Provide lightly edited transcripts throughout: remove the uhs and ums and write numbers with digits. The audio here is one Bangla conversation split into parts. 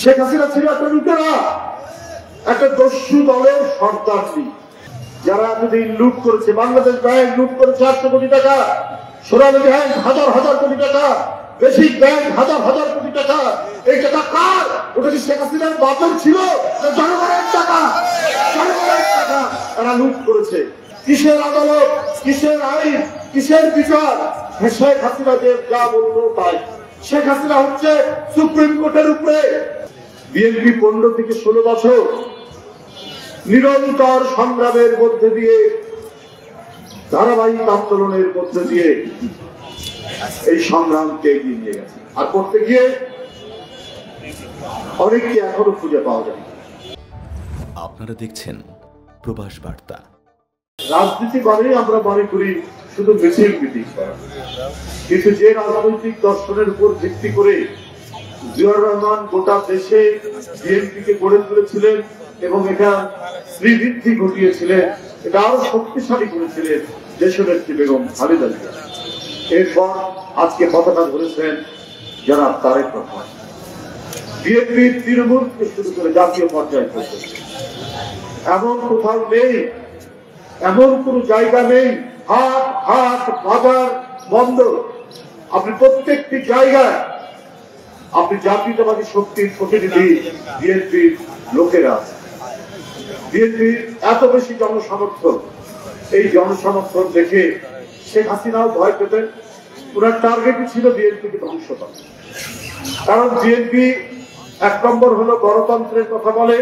শেখ হাসিনা ছিল একটা লুটেরা, একটা দস্যু দলের সর্দারজি, যারা এতদিন লুট করেছে। বাংলাদেশ ব্যাংক লুট করেছে 800 কোটি টাকা, সোনালী ব্যাংক হাজার হাজার কোটি টাকা, বেসিক ব্যাংক হাজার হাজার কোটি টাকা। এই টাকা কার? ওটা কি শেখ হাসিনার বাপের ছিল? জনগণের টাকা, জনগণের টাকা তারা লুট করেছে। কিসের আদালত, কিসের আইন, কিসের বিচার? শেখ হাসিনা যে যা বলতো তাই। শেখ হাসিনা হচ্ছে সুপ্রিম কোর্টের উপরে। বিএনপি 15 থেকে 16 বছর নিরন্তর সংগ্রামের মধ্যে দিয়ে, ধারাবাহিক আন্দোলনের মধ্যে দিয়ে এই সংগ্রামকে এগিয়ে নিয়ে গেছে। আর করতে গিয়ে অনেককে এখনো খুঁজে পাওয়া যায়। আপনারা দেখছেন প্রবাস বার্তা। রাজনীতি মানেই আমরা মনে করি শুধু মিছিল মিটিং করা, কিন্তু যে রাজনৈতিক দর্শনের উপর ভিত্তি করে জিয়াউর রহমান গোটা দেশে বিএনপিকে গড়ে তুলেছিলেন এবং এটা শ্রীবৃদ্ধি ঘটিয়েছিলেন, এটা আরো শক্তিশালী করেছিলেন দেশনেত্রী বেগম খালেদা জিয়া। এরপর আজকে পতাকা ধরেছেন যারা তারেক রহমান। বিএনপির তৃণমূল থেকে শুরু করে জাতীয় পর্যায়ে পৌঁছেছে। এমন কোথাও নেই, এমন কোন জায়গা নেই হাট হাট বাজার বন্ধ। আপনি প্রত্যেকটি জায়গায় আপনি জাতীয়তাবাদী শক্তির প্রতিনিধি বিএনপির লোকেরা আছে। বিএনপির এত বেশি জনসমর্থন, এই জনসমর্থন দেখে শেখ হাসিনাও ভয় পেতেন। ওনার টার্গেটই ছিল বিএনপিকে ধ্বংস করা। কারণ বিএনপি 1 নম্বর হলো গণতন্ত্রের কথা বলে,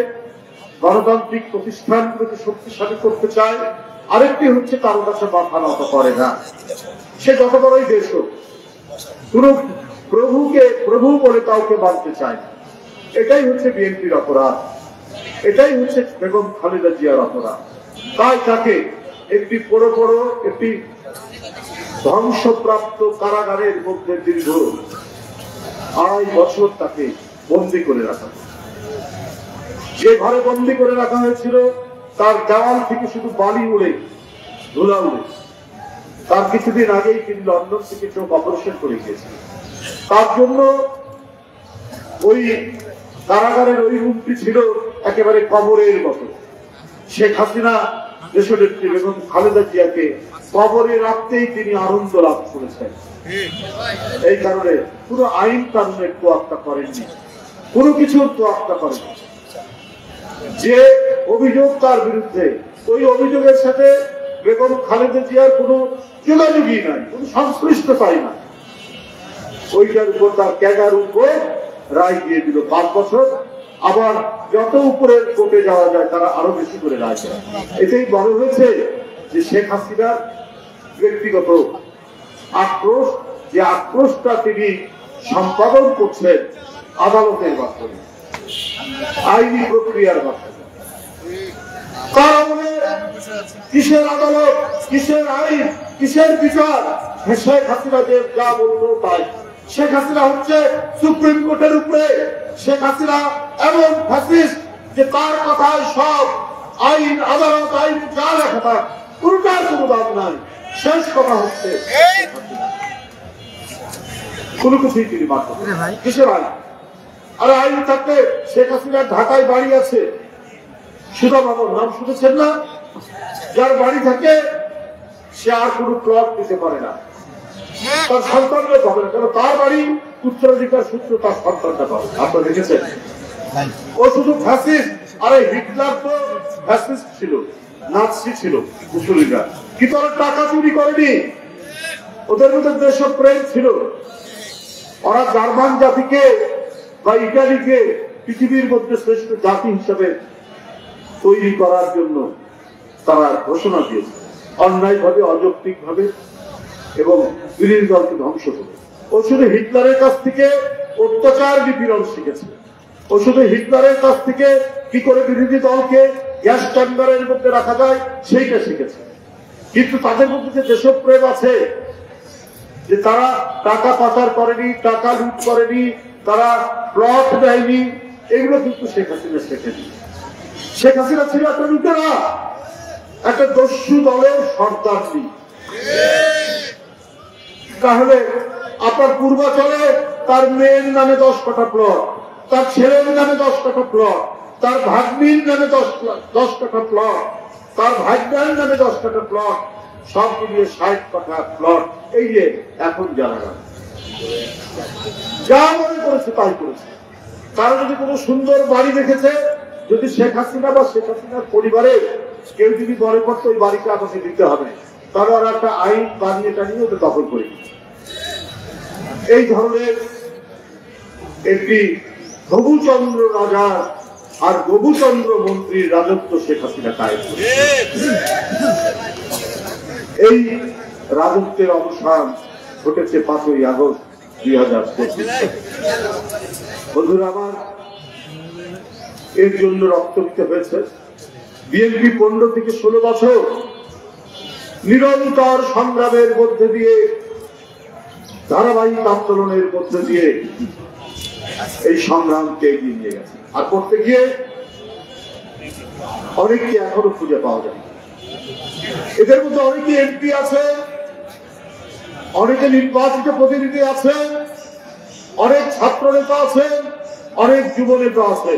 গণতান্ত্রিক প্রতিষ্ঠানগুলোকে শক্তিশালী করতে চায়। আরেকটি হচ্ছে কারো কাছে মাথা নত করে না। সে যত বড়ই দেশ হোক, কোন প্রভুকে প্রভু বলে কাউকে মানতে চায় না। এটাই হচ্ছে বিএনপির অপরাধ, এটাই হচ্ছে বেগম খালেদা জিয়ার অপরাধ। তাই তাকে একটি একটি ধ্বংসপ্রাপ্ত কারাগারের মধ্যে দীর্ঘ 2.5 বছর তাকে বন্দী করে রাখা। যে ঘরে বন্দী করে রাখা হয়েছিল তার দেওয়াল থেকে শুধু বালি উড়ে, ধুলা উড়ে। তার কিছুদিন আগেই তিনি লন্ডন থেকে চোখ অপারেশন করে গিয়েছিলেন। তার জন্য ওই কারাগারের ওই রুমটি ছিল একেবারে কবরের মতো। শেখ হাসিনা দেশনেত্রী বেগম খালেদা জিয়াকে কবরে রাখতেই তিনি আনন্দ লাভ করেছেন। এই কারণে পুরো আইন কানুনের তোয়াক্কা করেননি, কোনো কিছুর তোয়াক্কা করেননি। যে অভিযোগ তার বিরুদ্ধে, ওই অভিযোগের সাথে বেগম খালেদা জিয়ার কোনো যোগাযোগই নাই, কোনো সংশ্লিষ্টতাই নাই। ওইটার উপর তার ক্যাগার উপর রায় দিয়ে দিল 5 বছর। আবার যত উপরের কোর্টে যাওয়া যায় তারা আরো বেশি করে রায় দেয়। এটাই বড় হয়েছে যে শেখ হাসিনার ব্যক্তিগত আক্রোশ, যে আক্রোশটা তিনি সম্পাদন করছেন আদালতের মাধ্যমে, আইনি প্রক্রিয়ার মাধ্যমে। কারণে কিসের আদালত, কিসের আইন, কিসের বিচার? শেখ হাসিনা যে যা বলতো তাই। শেখ হাসিনা হচ্ছে সুপ্রিম কোর্টের উপরে। শেখ হাসিনা এমন ফ্যাসিস্ট যে তার কথায় সব আইন, আদালত, আইন যা লেখা থাক কোনটার কোনো দাম নাই। শেষ কথা হচ্ছে কোনো কিছুই তিনি মানতে পারেন। কিসের আইন? আর আইন থাকতে শেখ হাসিনার ঢাকায় বাড়ি আছে, সুধা বাবুর নাম শুনেছেন না? যার বাড়ি থাকে সে আর কোনো প্লট দিতে পারে না, তার সন্তানরা পাবে না, কারণ তার বাড়ি উত্তরাধিকার সূত্র তার সন্তানটা পাবে। আপনারা দেখেছেন? ও শুধু ফ্যাসিস্ট। আরে হিটলার তো ফ্যাসিস্ট ছিল, নাৎসি ছিল, মুসলিমরা। কিন্তু ওরা টাকা চুরি করেনি, ওদের মধ্যে দেশপ্রেম ছিল। ওরা জার্মান জাতিকে বা ইটালিকে পৃথিবীর মধ্যে শ্রেষ্ঠ জাতি হিসেবে তৈরি করার জন্য তারা ঘোষণা দিয়েছে, অন্যায় ভাবে, অযৌক্তিক ভাবে, এবং বিরোধী দলকে ধ্বংস করে। ও শুধু হিটলারের কাছ থেকে অত্যাচার নিপীড়ন শিখেছে। ও শুধু হিটলারের কাছ থেকে কি করে বিরোধী দলকে গ্যাস চেম্বারের মধ্যে রাখা যায় সেইটা শিখেছে। কিন্তু তাদের মধ্যে যে দেশপ্রেম আছে, যে তারা টাকা পাচার করেনি, টাকা লুট করেনি, তারা প্লট দেয়নি, এগুলো কিন্তু শেখ হাসিনা শেখেনি। শেখ হাসিনা ছিল একটা লুটেরা, একটা দস্যু দলের সর্দারজি। তাহলে আপনার পূর্বাচলে তার মেয়ের নামে 10 কাঠা প্লট, তার ছেলের নামে 10 কাঠা প্লট, তার ভাগ্নির নামে 10 কাঠা প্লট, তার ভাগ্নার নামে 10 কাঠা প্লট, সব মিলিয়ে 60 কাঠা প্লট। এই যে এখন জানা গেল, যা মনে করেছে তাই করেছে। তারা যদি কোনো সুন্দর বাড়ি দেখেছে, যদি শেখ হাসিনা বা শেখ হাসিনার পরিবারের কেউ যদি মনে করতো ওই বাড়িটা আমাকে দিতে হবে, তাহলে আর একটা আইন বানিয়ে টানিয়ে ওটা দখল করে দিচ্ছে। এই ধরনের একটি গবুচন্দ্র রাজা আর গবুচন্দ্র মন্ত্রীর রাজত্ব শেখ হাসিনা কায়েম করেছে। এই রাজত্বের অবসান ঘটেছে 5ই আগস্ট 2025। বন্ধুরা আমার, এর জন্য রক্ত দিতে হয়েছে। বিএনপি 15 থেকে 16 বছর নিরন্তর সংগ্রামের মধ্যে দিয়ে, ধারাবাহিক আন্দোলনের মধ্যে দিয়ে এই সংগ্রামকে এগিয়ে নিয়ে গেছে। আর করতে গিয়ে অনেককে এখনো খুঁজে পাওয়া যায়। এদের মধ্যে অনেকে এমপি আছে, অনেকে নির্বাচিত প্রতিনিধি আছে, অনেক ছাত্র নেতা আছে, অনেক যুব নেতা আছে,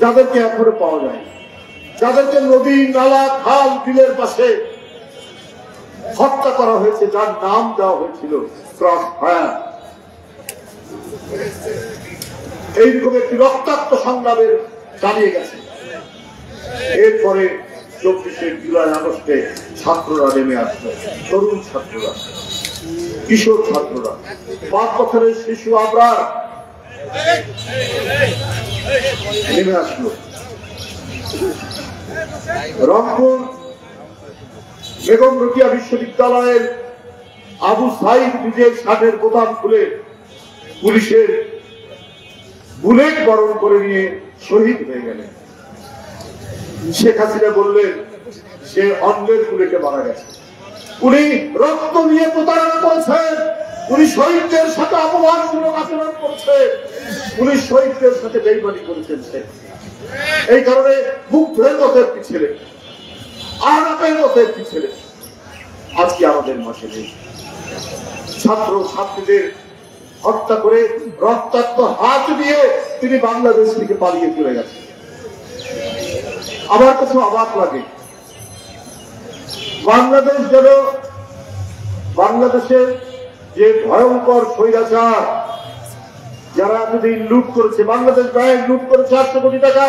যাদেরকে এখনো পাওয়া যায়, যাদেরকে নদী, নালা, খাল, বিলের পাশে হত্যা করা হয়েছে, যার নাম দেওয়া হয়েছিল ক্রস ফায়ার। এইরকম একটি রক্তাক্ত সংগ্রামের চালিয়ে গেছে। এরপরে 24শে জুলাই আগস্টে ছাত্ররা নেমে আসলো, তরুণ ছাত্ররা, কিশোর ছাত্ররা, 5 বছরের শিশু আবরার নেমে আসলো। রংপুর বেগম রোকেয়া বিশ্ববিদ্যালয়ের আবু সাইদ নিজের শার্টের বোতাম খুলে পুলিশের বুলেট বরণ করে নিয়ে শহীদ হয়ে গেলেন। শেখ হাসিনা বললেন সে অন্যের বুলেটে মারা গেছে। উনি রক্ত নিয়ে প্রতারণা করেছেন, উনি শহীদদের সাথে অপমানমূলক আচরণ করছে, উনি শহীদদের সাথে বেইমানি করেছেন। এই কারণে মুগ্ধের মতো একটি ছেলে, আরাপের মতো একটি ছেলে আজকে আমাদের মাঝে নেই। ছাত্র ছাত্রীদের হত্যা করে রক্তাক্ত হাত দিয়ে তিনি বাংলাদেশ থেকে পালিয়ে চলে গেছেন। আমার কাছে অবাক লাগে, বাংলাদেশ যেন, বাংলাদেশে যে ভয়ঙ্কর স্বৈরাচার যারা এতদিন লুট করেছে, বাংলাদেশ ব্যাংক লুট করেছে 800 কোটি টাকা,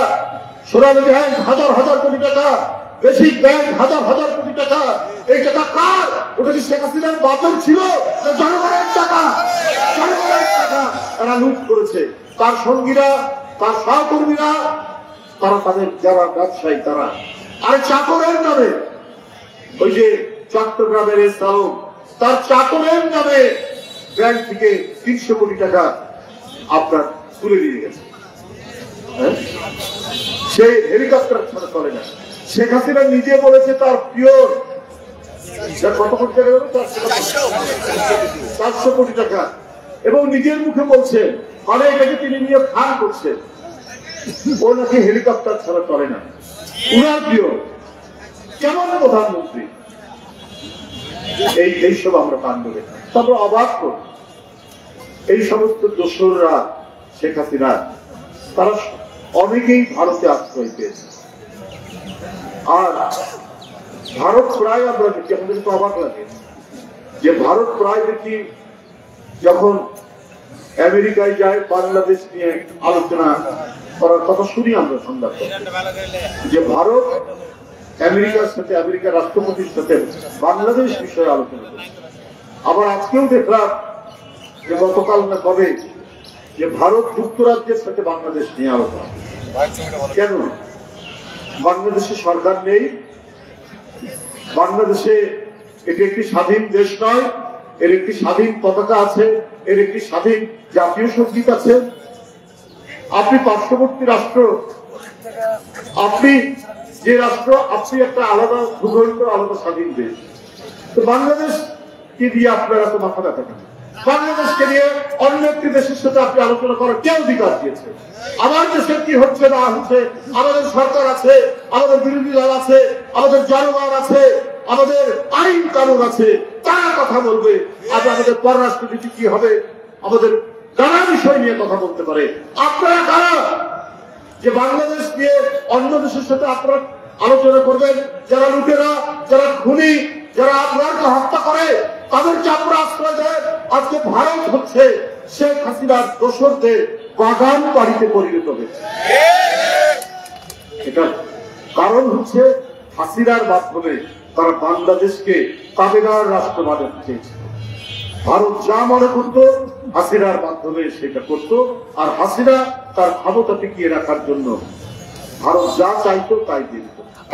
সোনালী ব্যাংক হাজার হাজার কোটি টাকা, বেসিক ব্যাংক হাজার হাজার কোটি টাকা। এই টাকা কার? ওটা কি শেখ হাসিনার বাপের ছিল? জনগণের টাকা, জনগণের টাকা তারা লুট করেছে। তার সঙ্গীরা, তার সহকর্মীরা, তারা তাদের যারা ব্যবসায়ী তারা, আর চাকরের নামে ওই যে চট্টগ্রামের সালম, তার চাকরের নামে ব্যাংক থেকে 300 কোটি টাকা আপনার তুলে দিয়ে গেছে। সে হেলিকপ্টার ছাড়া চলে না। শেখ হাসিনা নিজে বলেছে তার পিওর কত কোটি টাকা, 400 কোটি টাকা, এবং নিজের মুখে বলছে মানে এটাকে তিনি নিয়ে ফান করছে। ও নাকি হেলিকপ্টার ছাড়া চলে না, উনার প্রিয়। কেমন প্রধানমন্ত্রী? এইসব আমরা কাণ্ড দেখি, তারপর অবাক করি। এই সমস্ত দোসররা শেখ হাসিনা, তারা অনেকেই ভারতে আশ্রয় পেয়েছে। আর ভারত প্রায় আমরা দেখি, আমাদের তো অবাক লাগে যে ভারত প্রায় দেখি যখন আমেরিকায় যায় বাংলাদেশ নিয়ে আলোচনা করার কথা শুনি আমরা সংবাদ, যে ভারত আমেরিকার সাথে, আমেরিকার রাষ্ট্রপতির সাথে বাংলাদেশ বিষয়ে আলোচনা করছে। আবার আজকেও দেখলাম যে গতকাল না কবে যে ভারত যুক্তরাজ্যের সাথে বাংলাদেশ নিয়ে আলোচনা। কেন? বাংলাদেশে সরকার নেই, বাংলাদেশে এটি একটি স্বাধীন দেশ নয়, এর একটি স্বাধীন পতাকা আছে, এর একটি স্বাধীন জাতীয় সঙ্গীত আছে। আপনি পার্শ্ববর্তী রাষ্ট্র, আপনি যে রাষ্ট্র, আপনি একটা আলাদা ভূখণ্ড, আলাদা স্বাধীন দেশ। তো বাংলাদেশকে দিয়ে আপনারা তো মাথা ব্যথা করেন। বাংলাদেশকে নিয়ে অন্য একটি দেশের সাথে আপনি আলোচনা করার কে অধিকার দিয়েছে? আমার দেশের কি হচ্ছে না হচ্ছে, আমাদের সরকার আছে, আমাদের বিরোধী দল আছে, আমাদের জনগণ আছে, আমাদের আইন কানুন আছে, তারা কথা বলবে। আর আমাদের পররাষ্ট্রনীতি কি হবে, আমাদের নানা বিষয় নিয়ে কথা বলতে পারে। আপনারা কারা যে বাংলাদেশ নিয়ে অন্য দেশের সাথে আপনারা আলোচনা করবেন? যারা লুটেরা, যারা খুনি, যারা আপনাকে হত্যা করে তাদেরকে আপনারা আশ্রয় দেন। আজকে ভারত হচ্ছে শেখ হাসিনার দোসরদের বাগান বাড়িতে পরিণত হয়েছে। এটা কারণ হচ্ছে হাসিনার মাধ্যমে তারা বাংলাদেশকে তাবেদার রাষ্ট্র বানাতে চেয়েছিল। ভারত যা মনে করত হাসিনার মাধ্যমে সেটা করত, আর হাসিনা তার ক্ষমতা টিকিয়ে রাখার জন্য ভারত যা চাইতো তাই দিত।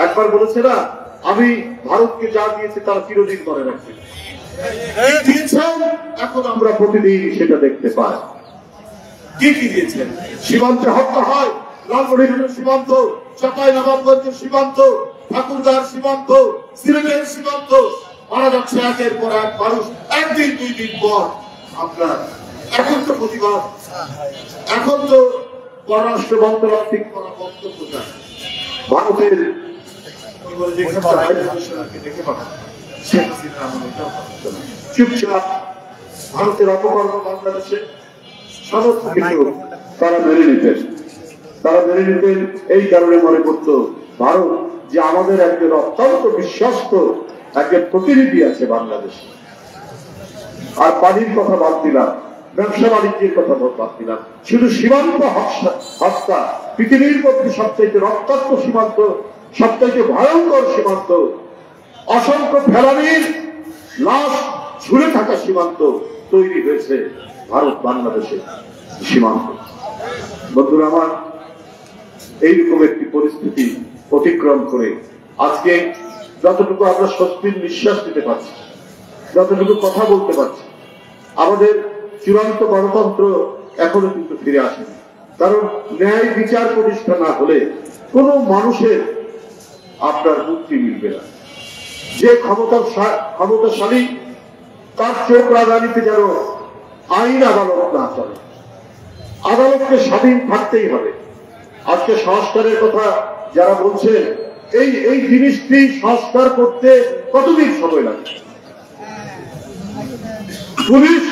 একবার বলেছে না, আমি ভারতকে যা দিয়েছি তারা চিরদিন করে রাখবে। দিয়েছেন, এখন আমরা প্রতিদিন সেটা দেখতে পাই। কি কি দিয়েছেন? সীমান্তে হত্যা হয়, লালমনিরহাটের সীমান্ত, চাঁপাই নবাবগঞ্জের সীমান্ত, ঠাকুরগাঁর সীমান্ত, সিলেটের সীমান্ত, মারা যাচ্ছে একের পর এক মানুষ, একদিন দুই দিন পর। আপনার এখন তো প্রতিবাদ, এখন তো পররাষ্ট্র মন্ত্রণালয় ঠিক করা বক্তব্য চায় ভারতের চুপচাপ ভারতের অপকর্ম বাংলাদেশে সমস্ত কিছু তারা মেনে নিতেন। তারা মেনে নিতেন এই কারণে মনে করত ভারত যে আমাদের একজন অত্যন্ত বিশ্বস্ত একজন প্রতিনিধি আছে বাংলাদেশে। আর পানির কথা বাদ দিলাম, ব্যবসা বাণিজ্যের কথা বাদ দিলাম, শুধু সীমান্ত হত্যা, পৃথিবীর মধ্যে সবচাইতে রক্তাক্ত সীমান্ত, সবচাইতে ভয়ঙ্কর সীমান্ত, অসংখ্য ফেলানির লাশ ঝুলে থাকা সীমান্ত তৈরি হয়েছে ভারত বাংলাদেশের সীমান্ত। বন্ধুরা আমার, এইরকম একটি পরিস্থিতি অতিক্রম করে আজকে যতটুকু আমরা স্বস্তির নিঃশ্বাস নিতে পারছি, যতটুকু কথা বলতে পারছি, আমাদের চূড়ান্ত গণতন্ত্র এখনো কিন্তু ফিরে আসেনি। কারণ ন্যায় বিচার প্রতিষ্ঠা না হলে কোনো মানুষের আপনার মুক্তি মিলবে না। যে ক্ষমতাশালী তার চোখ রাজনীতি যেন আইন আদালত না চলে, আদালতকে স্বাধীন থাকতেই হবে। আজকে সংস্কারের কথা যারা বলছে, এই জিনিসটি সংস্কার করতে কতদিন সময় লাগে? পুলিশ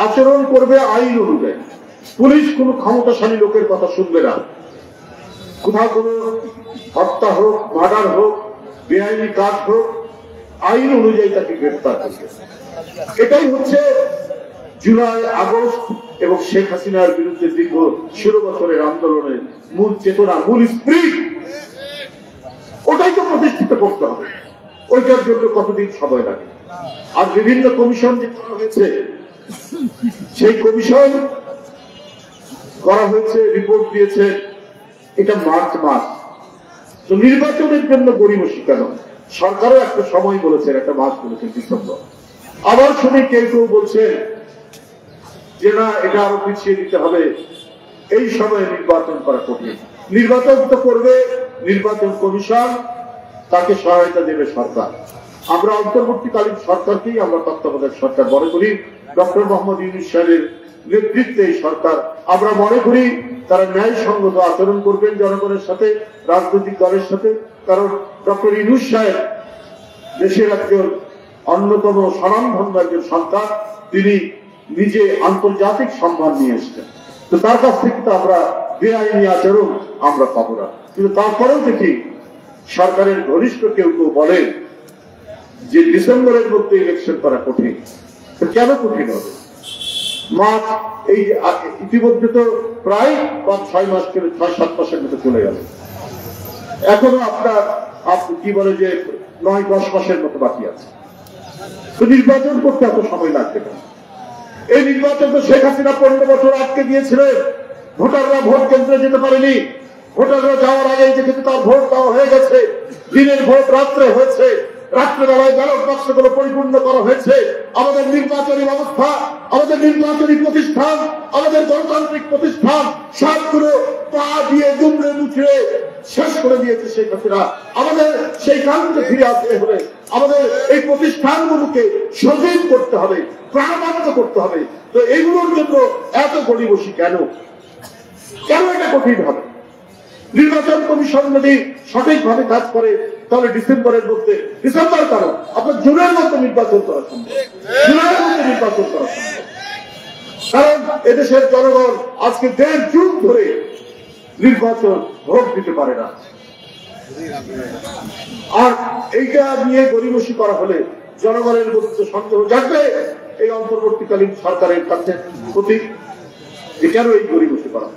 আচরণ করবে আইন অনুযায়ী, পুলিশ কোন ক্ষমতাশালী লোকের কথা শুনবে না। কোথাও কোন হত্যা হোক, মার্ডার হোক, বেআইনি কাজ হোক, আইন অনুযায়ী তাকে গ্রেফতার করবে। এটাই হচ্ছে জুলাই, আগস্ট এবং শেখ হাসিনার বিরুদ্ধে দীর্ঘ 16 বছরের আন্দোলনের মূল চেতনা, মূল স্পিরিট। ওটাই তো প্রতিষ্ঠিত করতে হবে। ওইটার জন্য কতদিন সময় লাগে? আর বিভিন্ন কমিশন যে করা হয়েছে, সেই কমিশন করা হয়েছে, রিপোর্ট দিয়েছে, এটা মার্চ মাস। তো নির্বাচনের জন্য গড়িমসি কেন? সরকারও একটা সময় বলেছেন, একটা মাস বলেছেন, ডিসেম্বর। আবার শুনে কেউ কেউ বলছে যে না, এটা আরো পিছিয়ে দিতে হবে, এই সময়ে নির্বাচন করা কঠিন। নির্বাচন তো করবে নির্বাচন কমিশন, তাকে সহায়তা দেবে সরকার। আমরা অন্তর্বর্তীকালীন সরকারকেই আমরা তত্ত্বাবধায়ক সরকার মনে করি। ডক্টর মোহাম্মদ ইউনূস সাহেবের নেতৃত্বে এই সরকার, আমরা মনে করি তারা ন্যায়সঙ্গত আচরণ করবেন জনগণের সাথে, রাজনৈতিক দলের সাথে। কারণ ডক্টর ইউনূস সাহেব দেশের একজন অন্যতম স্বনামধন্য একজন সন্তান, তিনি নিজে আন্তর্জাতিক সম্মান নিয়ে এসছেন। তো তার কাছ থেকে তো আমরা বেআইনি আচরণ আমরা পাবো না। কিন্তু তারপরেও দেখি সরকারের ঘনিষ্ঠ কেউ কেউ বলে যে ডিসেম্বরের মধ্যে ইলেকশন করা কঠিন। তো কেন কঠিন হবে? মার্চ, এই ইতিমধ্যে তো প্রায় 6 মাস করে 6-7 মাসের মতো চলে গেল। এখনো আপনার কি বলে যে 9-10 মাসের মতো বাকি আছে। তো নির্বাচন করতে এত সময় লাগবে না। এই নির্বাচন তো শেখ হাসিনা 15 বছর আটকে দিয়েছিলেন। ভোটাররা ভোট কেন্দ্রে যেতে পারেনি। ভোটাররা যাওয়ার আগে যেহেতু তার ভোট দেওয়া হয়ে গেছে, দিনের ভোট রাত্রে হয়েছে, রাত্রেবেলায় ব্যালট বাক্সগুলো পরিপূর্ণ করা হয়েছে। আমাদের নির্বাচনী ব্যবস্থা, আমাদের নির্বাচনী প্রতিষ্ঠান, আমাদের গণতান্ত্রিক প্রতিষ্ঠান সবগুলো পা দিয়ে দুমড়ে মুচড়ে শেষ করে দিয়েছে শেখ হাসিনা। আমাদের সেই কান্তে ফিরে আসতে হলে আমাদের এই প্রতিষ্ঠানগুলোকে সজীব করতে হবে, প্রাণবন্ত করতে হবে। তো এইগুলোর জন্য এত গড়িমসি কেন? কেন এটা কঠিন হবে? নির্বাচন কমিশন যদি সঠিকভাবে কাজ করে তাহলে ডিসেম্বরের মধ্যে, ডিসেম্বর কারণ আপনার জুনের মধ্যে নির্বাচন করা সম্ভব, জুলাইয়ের মধ্যে নির্বাচন করা সম্ভব। কারণ এদেশের জনগণ আজকে 1.5 যুগ ধরে নির্বাচন ভোট দিতে পারে না। আর এইটা নিয়ে গরিমসি করা হলে জনগণের মধ্যে সন্দেহ জাগবে এই অন্তর্বর্তীকালীন সরকারের কাছে প্রতি যে কেন এই গরিমসি করা।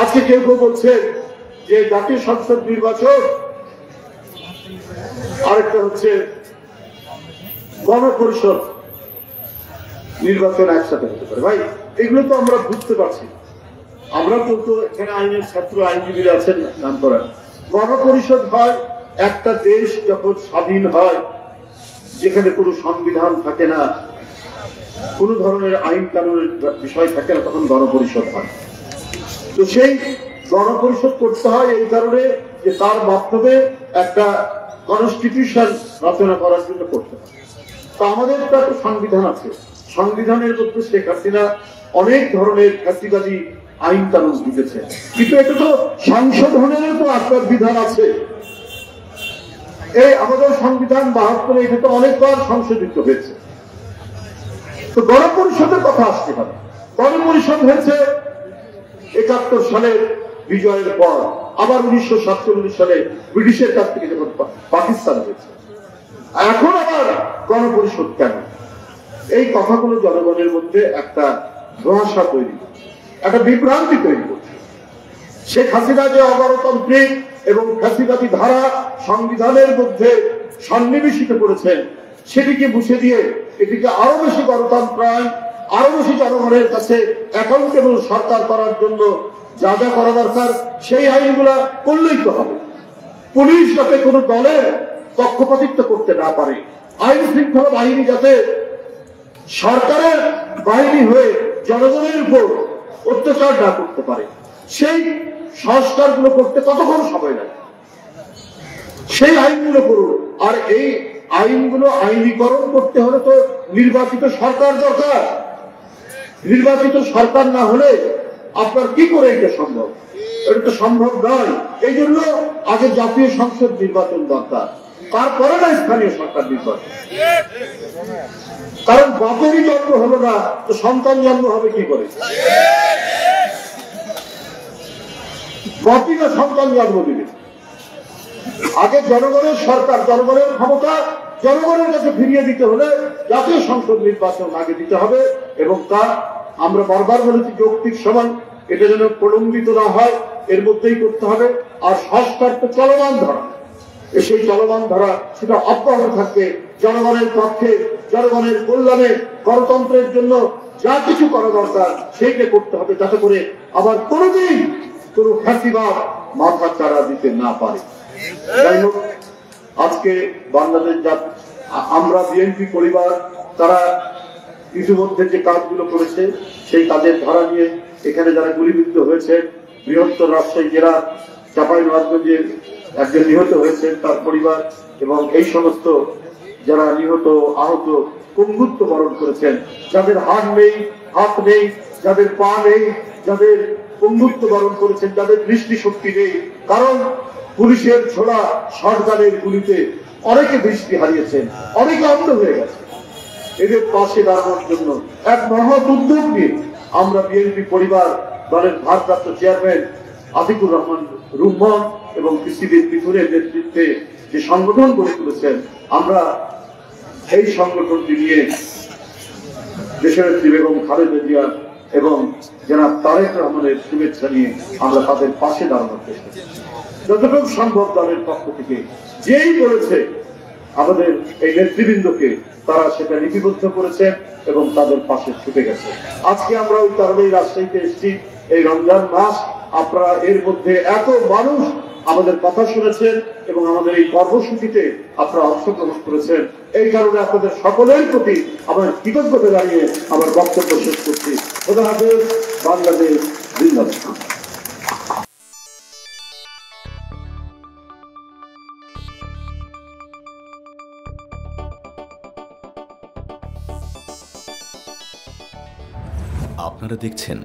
আজকে কেউ কেউ বলছে যে জাতীয় সংসদ নির্বাচন আরেকটা হচ্ছে গণপরিষদ নির্বাচন একসাথে হতে পারে। ভাই এগুলো তো আমরা বুঝতে পারছি, আমরা তো এখানে আইনের ছাত্র আইনজীবীরা আছেন নাম করেন। গণপরিষদ হয় একটা দেশ যখন স্বাধীন হয়, যেখানে কোনো সংবিধান থাকে না, কোন ধরনের আইন কানুনের বিষয় থাকে না, তখন গণপরিষদ হয়। তো সেই গণপরিষদ করতে হয় এই কারণে যে তার মাধ্যমে একটা কনস্টিটিউশন রচনা করার জন্য করতে হয়। তো আমাদের তো একটা সংবিধান আছে, সংবিধানের মধ্যে শেখ হাসিনা অনেক ধরনের ফ্যাসিবাদী আইন কানুন দিতেছে, কিন্তু এটা তো সংশোধনের তো আপনার বিধান আছে। এই আমাদের সংবিধান 72 এটা তো অনেকবার সংশোধিত হয়েছে। তো গণপরিষদের কথা আসতে পারে। গণপরিষদ হয়েছে 71 সালের বিজয়ের পর, আবার 1947 সালে ব্রিটিশের কাছ থেকে যখন পাকিস্তান হয়েছে। এখন আবার গণপরিষদ কেন? এই কথাগুলো জনগণের মধ্যে একটা ধোঁয়াশা তৈরি করছে, একটা বিভ্রান্তি তৈরি করছে। শেখ হাসিনা যে অগণতান্ত্রিক এবং ফ্যাসিবাদী ধারা সংবিধানের মধ্যে সন্নিবেশিত করেছেন, সেটিকে মুছে দিয়ে এটিকে আরো বেশি গণতন্ত্রায়ন, আরো বেশি জনগণের কাছে অ্যাকাউন্টেবল সরকার করার জন্য যা যা করা দরকার সেই আইনগুলা করলেই তো হবে। পুলিশ যাতে কোনো দলের পক্ষপাতিত্ব করতে না পারে, আইন শৃঙ্খলা বাহিনী যাতে সরকারের বাহিনী হয়ে জনগণের উপর অত্যাচার না করতে পারে, সেই সংস্কারগুলো করতে কতক্ষণ সময় লাগে, সেই আইনগুলো করুন। আর এই আইনগুলো আইনীকরণ করতে হলে তো নির্বাচিত সরকার দরকার। নির্বাচিত সরকার না হলে আপনার কি করে এটা সম্ভব? এটা তো সম্ভব নয়। এই জন্য আগে জাতীয় সংসদ নির্বাচন দরকার, তারপরে না স্থানীয় সরকার নির্বাচন। কারণ বাপেরই জন্ম হলো না, তো সন্তান জন্ম হবে কি করে? বাপি না সন্তান জন্ম দিবে। আগে জনগণের সরকার, জনগণের ক্ষমতা জনগণের কাছে ফিরিয়ে দিতে হলে জাতীয় সংসদ নির্বাচন আগে দিতে হবে, এবং তা আমরা বারবার বলেছি যৌক্তিক সময় এটা যেন প্রলম্বিত না হয়, এর মধ্যেই করতে হবে। আর সংস্কার তো চলমান ধারা, সেই চলমান ধারা সেটা অব্যাহত থাকবে। জনগণের পক্ষে, জনগণের কল্যাণে, গণতন্ত্রের জন্য যা কিছু করা দরকার সেইটা করতে হবে, যাতে করে আবার কোনোদিন কোনো ফ্যাসিবাদ মাথা চাড়া দিতে না পারে। যাই হোক, আজকে বাংলাদেশ আমরা বিএনপি পরিবার তারা ইতিমধ্যে যে কাজগুলো করেছে সেই কাজের ধারা নিয়ে এখানে যারা গুলিবিদ্ধ হয়েছে, বৃহত্তর রাজশাহী জেলা চাঁপাইনবাবগঞ্জের একজন নিহত হয়েছে তার পরিবার, এবং এই সমস্ত যারা নিহত আহত পঙ্গুত্ব বরণ করেছেন, যাদের হাত নেই, হাত নেই, যাদের পা নেই, যাদের পঙ্গুত্ব বরণ করেছেন, যাদের দৃষ্টিশক্তি নেই, কারণ পুলিশের ছোড়া শটগানের গুলিতে অনেকে দৃষ্টি হারিয়েছেন, অনেকে অন্ধ হয়ে গেছে। এদের পাশে দাঁড়ানোর জন্য এক মহৎ উদ্যোগ নিয়ে আমরা বিএনপি পরিবার দলের ভারপ্রাপ্ত চেয়ারম্যান আতিকুর রহমান রুম্মন এবং পিসিবির পিথুরের নেতৃত্বে যে সংগঠন গড়ে তুলেছেন, আমরা এই সংগঠনটি নিয়ে দেশনেত্রী বেগম খালেদা জিয়া এবং জনাব তারেক রহমানের শুভেচ্ছা নিয়ে আমরা তাদের পাশে দাঁড়ানোর চেষ্টা করছি। যতটুকু সম্ভব দলের পক্ষ থেকে যেই বলেছে আমাদের এই নেতৃবৃন্দকে, তারা সেটা লিপিবদ্ধ করেছেন এবং তাদের পাশে ছুটে গেছে। আজকে আমরা ওই কারণেই রাজশাহীতে এসেছি। এই রমজান মাস, আপনারা এর মধ্যে এত মানুষ আমাদের কথা শুনেছেন এবং আমাদের এই কর্মসূচিতে আপনারা অংশগ্রহণ করেছেন, এই কারণে আপনাদের সকলের প্রতি আমার কৃতজ্ঞতা জানিয়ে আমার বক্তব্য শেষ করছি। খোদা হাফেজ। বাংলাদেশ জিন্দাবাদ। আপনারা দেখছেন